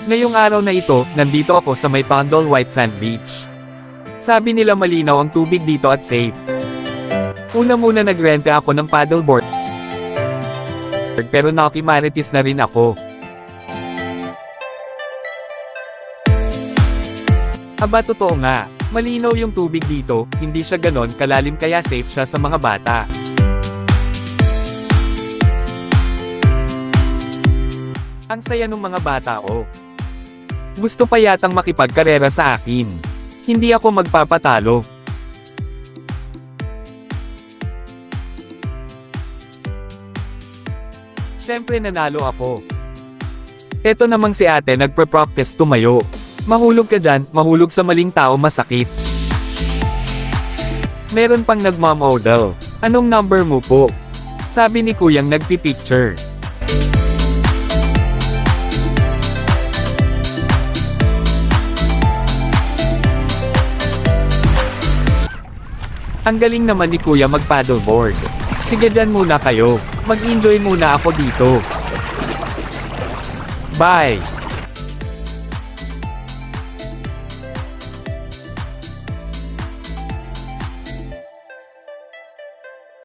Ngayong araw na ito, nandito ako sa may Tondol White Sand Beach. Sabi nila malinaw ang tubig dito at safe. Una muna nagrente ako ng paddleboard. Pero nakimarites na rin ako. Aba totoo nga, malinaw yung tubig dito, hindi siya ganon kalalim kaya safe siya sa mga bata. Ang saya ng mga bata oh. Gusto pa yatang makipagkarera sa akin. Hindi ako magpapatalo. Siyempre nanalo ako. Eto namang si ate nagpe-practice tumayo. Mahulog ka dyan, mahulog sa maling tao masakit. Meron pang nagmamodel. Anong number mo po? Sabi ni kuyang nagpipicture. Ang galing naman ni kuya mag-paddleboard. Sige dyan muna kayo. Mag-enjoy muna ako dito. Bye!